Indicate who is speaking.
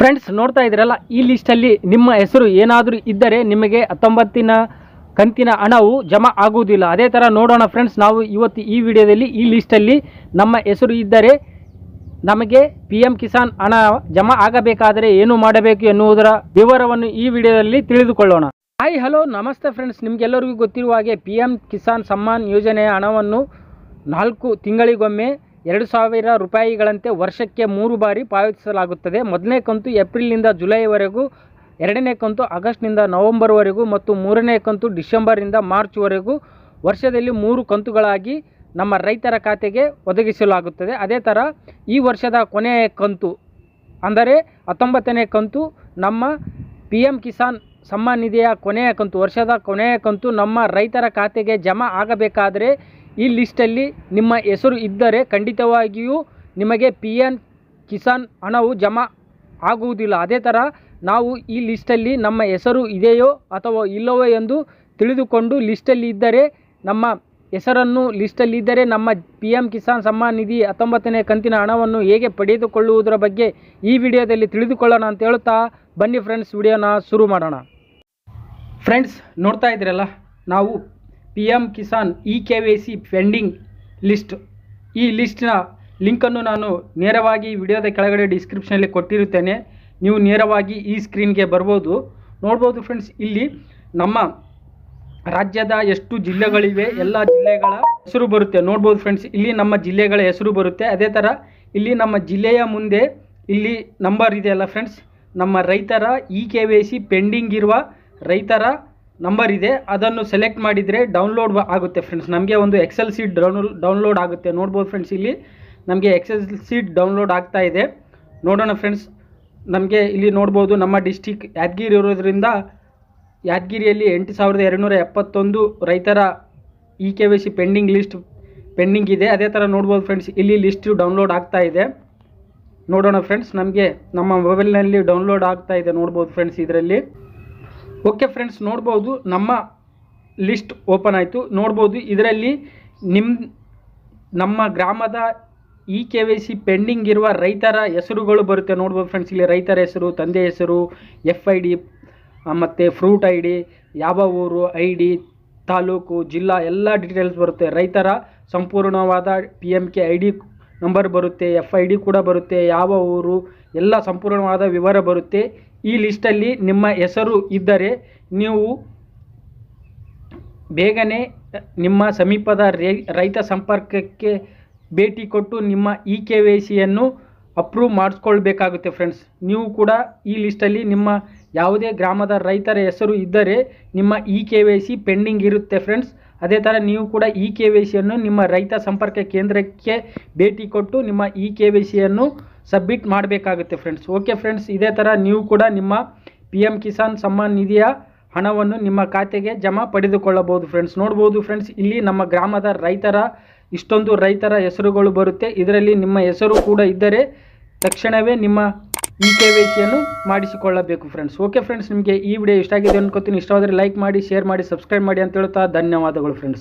Speaker 1: Friends ನೋಡ್ತಾ ಇದ್ದೀರಲ್ಲ, ಈ ಲಿಸ್ಟಲ್ಲಿ ನಿಮ್ಮ ಹೆಸರು ಏನಾದರೂ ಇದ್ದರೆ ನಿಮಗೆ 19ನ ಕಂತಿನ ಹಣವು ಜಮಾ ಆಗುವುದಿಲ್ಲ. ಅದೇ ಥರ ನೋಡೋಣ ಫ್ರೆಂಡ್ಸ್, ನಾವು ಇವತ್ತು ಈ ವಿಡಿಯೋದಲ್ಲಿ ಈ ಲಿಸ್ಟಲ್ಲಿ ನಮ್ಮ ಹೆಸರು ಇದ್ದರೆ ನಮಗೆ PM ಕಿಸಾನ್ ಹಣ ಜಮಾ ಆಗಬೇಕಾದರೆ ಏನು ಮಾಡಬೇಕು ಎನ್ನುವುದರ ವಿವರವನ್ನು ಈ ವಿಡಿಯೋದಲ್ಲಿ ತಿಳಿದುಕೊಳ್ಳೋಣ. ಹಾಯ್ ಹಲೋ ನಮಸ್ತೆ ಫ್ರೆಂಡ್ಸ್, ನಿಮಗೆಲ್ಲರಿಗೂ ಗೊತ್ತಿರುವ ಹಾಗೆ PM ಕಿಸಾನ್ ಸಮ್ಮಾನ್ ಯೋಜನೆಯ ಹಣವನ್ನು 4 ತಿಂಗಳಿಗೊಮ್ಮೆ 2,000 ರೂಪಾಯಿಗಳಂತೆ ವರ್ಷಕ್ಕೆ 3 ಬಾರಿ ಪಾವತಿಸಲಾಗುತ್ತದೆ. ಮೊದಲನೇ ಕಂತು ಏಪ್ರಿಲ್ನಿಂದ ಜುಲೈವರೆಗೂ, ಎರಡನೇ ಕಂತು ಆಗಸ್ಟ್ನಿಂದ ನವೆಂಬರ್ವರೆಗೂ ಮತ್ತು ಮೂರನೇ ಕಂತು ಡಿಸೆಂಬರಿಂದ ಮಾರ್ಚ್ವರೆಗೂ ವರ್ಷದಲ್ಲಿ 3 ಕಂತುಗಳಾಗಿ ನಮ್ಮ ರೈತರ ಖಾತೆಗೆ ಒದಗಿಸಲಾಗುತ್ತದೆ. ಅದೇ ಥರ ಈ ವರ್ಷದ ಕೊನೆಯ ಕಂತು ಅಂದರೆ 19ನೇ ಕಂತು ನಮ್ಮ PM ಕಿಸಾನ್ ಸಮ್ಮಾನ್ ನಿಧಿಯ ಕೊನೆಯ ಕಂತು, ವರ್ಷದ ಕೊನೆಯ ಕಂತು ನಮ್ಮ ರೈತರ ಖಾತೆಗೆ ಜಮಾ ಆಗಬೇಕಾದರೆ ಈ ಲಿಸ್ಟಲ್ಲಿ ನಿಮ್ಮ ಹೆಸರು ಇದ್ದರೆ ಖಂಡಿತವಾಗಿಯೂ ನಿಮಗೆ PM ಕಿಸಾನ್ ಹಣವು ಜಮಾ ಆಗುವುದಿಲ್ಲ. ಅದೇ ಥರ ನಾವು ಈ ಲಿಸ್ಟಲ್ಲಿ ನಮ್ಮ ಹೆಸರು ಇದೆಯೋ ಅಥವಾ ಇಲ್ಲವೋ ಎಂದು ತಿಳಿದುಕೊಂಡು ಲಿಸ್ಟಲ್ಲಿ ಇದ್ದರೆ ನಮ್ಮ ಹೆಸರನ್ನು ಲಿಸ್ಟಲ್ಲಿ ಇದ್ದರೆ ನಮ್ಮ PM ಕಿಸಾನ್ ಸಮ್ಮಾನ್ ನಿಧಿ 19ನೇ ಕಂತಿನ ಹಣವನ್ನು ಹೇಗೆ ಪಡೆದುಕೊಳ್ಳುವುದರ ಬಗ್ಗೆ ಈ ವಿಡಿಯೋದಲ್ಲಿ ತಿಳಿದುಕೊಳ್ಳೋಣ ಅಂತ ಹೇಳುತ್ತಾ ಬನ್ನಿ ಫ್ರೆಂಡ್ಸ್, ವಿಡಿಯೋನ ಶುರು ಮಾಡೋಣ. ಫ್ರೆಂಡ್ಸ್ ನೋಡ್ತಾ ಇದ್ದೀರಲ್ಲ, ನಾವು PM Kisan KYC pending list, ಈ ಲಿಸ್ಟ್ನ ಲಿಂಕನ್ನು ನಾನು ನೇರವಾಗಿ ವಿಡಿಯೋದ ಕೆಳಗಡೆ ಡಿಸ್ಕ್ರಿಪ್ಷನಲ್ಲಿ ಕೊಟ್ಟಿರುತ್ತೇನೆ. ನೀವು ನೇರವಾಗಿ ಈ ಸ್ಕ್ರೀನ್ಗೆ ಬರ್ಬೋದು, ನೋಡ್ಬೋದು ಫ್ರೆಂಡ್ಸ್. ಇಲ್ಲಿ ನಮ್ಮ ರಾಜ್ಯದ ಎಷ್ಟು ಜಿಲ್ಲೆಗಳಿವೆ ಎಲ್ಲ ಜಿಲ್ಲೆಗಳ ಹೆಸರು ಬರುತ್ತೆ, ನೋಡ್ಬೋದು ಫ್ರೆಂಡ್ಸ್. ಇಲ್ಲಿ ನಮ್ಮ ಜಿಲ್ಲೆಗಳ ಹೆಸರು ಬರುತ್ತೆ. ಅದೇ ಥರ ಇಲ್ಲಿ ನಮ್ಮ ಜಿಲ್ಲೆಯ ಮುಂದೆ ಇಲ್ಲಿ ನಂಬರ್ ಇದೆಯಲ್ಲ ಫ್ರೆಂಡ್ಸ್, ನಮ್ಮ ರೈತರ KYC ಪೆಂಡಿಂಗ್ ಇರುವ ರೈತರ ನಂಬರ್ ಇದೆ. ಅದನ್ನು ಸೆಲೆಕ್ಟ್ ಮಾಡಿದರೆ ಡೌನ್ಲೋಡ್ ಆಗುತ್ತೆ ಫ್ರೆಂಡ್ಸ್. ನಮಗೆ ಒಂದು ಎಕ್ಸೆಲ್ ಶೀಟ್ ಡೌನ್ಲೋಡ್ ಆಗುತ್ತೆ, ನೋಡ್ಬೋದು ಫ್ರೆಂಡ್ಸ್. ಇಲ್ಲಿ ನಮಗೆ ಎಕ್ಸೆಲ್ ಶೀಟ್ ಡೌನ್ಲೋಡ್ ಆಗ್ತಾ ಇದೆ, ನೋಡೋಣ ಫ್ರೆಂಡ್ಸ್. ನಮಗೆ ಇಲ್ಲಿ ನೋಡ್ಬೋದು ನಮ್ಮ ಡಿಸ್ಟಿಕ್ ಯಾದಗಿರಿ ಇರೋದ್ರಿಂದ ಯಾದಗಿರಿಯಲ್ಲಿ 8,271 ರೈತರ KYC ಪೆಂಡಿಂಗ್ ಲಿಸ್ಟ್ ಪೆಂಡಿಂಗ್ ಇದೆ. ಅದೇ ಥರ ನೋಡ್ಬೋದು ಫ್ರೆಂಡ್ಸ್, ಇಲ್ಲಿ ಲಿಸ್ಟ್ ಡೌನ್ಲೋಡ್ ಆಗ್ತಾ ಇದೆ, ನೋಡೋಣ ಫ್ರೆಂಡ್ಸ್. ನಮಗೆ ನಮ್ಮ ಮೊಬೈಲ್ನಲ್ಲಿ ಡೌನ್ಲೋಡ್ ಆಗ್ತಾ ಇದೆ, ನೋಡ್ಬೋದು ಫ್ರೆಂಡ್ಸ್ ಇದರಲ್ಲಿ. ಓಕೆ ಫ್ರೆಂಡ್ಸ್, ನೋಡ್ಬೋದು ನಮ್ಮ ಲಿಸ್ಟ್ ಓಪನ್ ಆಯಿತು, ನೋಡ್ಬೋದು ಇದರಲ್ಲಿ ನಮ್ಮ ಗ್ರಾಮದ KYC ಪೆಂಡಿಂಗ್ ಇರುವ ರೈತರ ಹೆಸರುಗಳು ಬರುತ್ತೆ, ನೋಡ್ಬೋದು ಫ್ರೆಂಡ್ಸ್. ಇಲ್ಲಿ ರೈತರ ಹೆಸರು, ತಂದೆ ಹೆಸರು, FID ಮತ್ತು ಫ್ರೂಟ್ ID, ಯಾವ ಊರು, ID, ತಾಲೂಕು, ಜಿಲ್ಲಾ ಎಲ್ಲ ಡೀಟೇಲ್ಸ್ ಬರುತ್ತೆ. ರೈತರ ಸಂಪೂರ್ಣವಾದ PMK ID ನಂಬರ್ ಬರುತ್ತೆ, FID ಕೂಡ ಬರುತ್ತೆ, ಯಾವ ಊರು ಎಲ್ಲ ಸಂಪೂರ್ಣವಾದ ವಿವರ ಬರುತ್ತೆ. ಈ ಲಿಸ್ಟಲ್ಲಿ ನಿಮ್ಮ ಹೆಸರು ಇದ್ದರೆ ನೀವು ಬೇಗನೆ ನಿಮ್ಮ ಸಮೀಪದ ರೈತ ಸಂಪರ್ಕಕ್ಕೆ ಭೇಟಿ ಕೊಟ್ಟು ನಿಮ್ಮ KYCಯನ್ನು ಅಪ್ರೂವ್ ಮಾಡಿಸ್ಕೊಳ್ಬೇಕಾಗುತ್ತೆ ಫ್ರೆಂಡ್ಸ್. ನೀವು ಕೂಡ ಈ ಲಿಸ್ಟಲ್ಲಿ ನಿಮ್ಮ ಯಾವುದೇ ಗ್ರಾಮದ ರೈತರ ಹೆಸರು ಇದ್ದರೆ ನಿಮ್ಮ KYC ಪೆಂಡಿಂಗ್ ಇರುತ್ತೆ ಫ್ರೆಂಡ್ಸ್. ಅದೇ ಥರ ನೀವು ಕೂಡ KYCಯನ್ನು ನಿಮ್ಮ ರೈತ ಸಂಪರ್ಕ ಕೇಂದ್ರಕ್ಕೆ ಭೇಟಿ ಕೊಟ್ಟು ನಿಮ್ಮ KYCಯನ್ನು ಸಬ್ಮಿಟ್ ಮಾಡಬೇಕಾಗುತ್ತೆ ಫ್ರೆಂಡ್ಸ್. ಓಕೆ ಫ್ರೆಂಡ್ಸ್, ಇದೇ ಥರ ನೀವು ಕೂಡ ನಿಮ್ಮ PM ಕಿಸಾನ್ ಸಮ್ಮಾನ್ ನಿಧಿಯ ಹಣವನ್ನು ನಿಮ್ಮ ಖಾತೆಗೆ ಜಮಾ ಪಡೆದುಕೊಳ್ಳಬಹುದು ಫ್ರೆಂಡ್ಸ್. ನೋಡ್ಬೋದು ಫ್ರೆಂಡ್ಸ್, ಇಲ್ಲಿ ನಮ್ಮ ಗ್ರಾಮದ ರೈತರ ಇಷ್ಟೊಂದು ರೈತರ ಹೆಸರುಗಳು ಬರುತ್ತೆ. ಇದರಲ್ಲಿ ನಿಮ್ಮ ಹೆಸರು ಕೂಡ ಇದ್ದರೆ ತಕ್ಷಣವೇ ನಿಮ್ಮ KYCಯನ್ನು ಮಾಡಿಸಿಕೊಳ್ಳಬೇಕು ಫ್ರೆಂಡ್ಸ್. ಓಕೆ ಫ್ರೆಂಡ್ಸ್, ನಿಮಗೆ ಈ ವಿಡಿಯೋ ಇಷ್ಟ ಆಗಿದೆ ಅನ್ಕೋತೀನಿ. ಇಷ್ಟವಾದರೆ ಲೈಕ್ ಮಾಡಿ, ಶೇರ್ ಮಾಡಿ, ಸಬ್ಸ್ಕ್ರೈಬ್ ಮಾಡಿ ಅಂತ ಹೇಳ್ತಾ ಧನ್ಯವಾದಗಳು ಫ್ರೆಂಡ್ಸ್.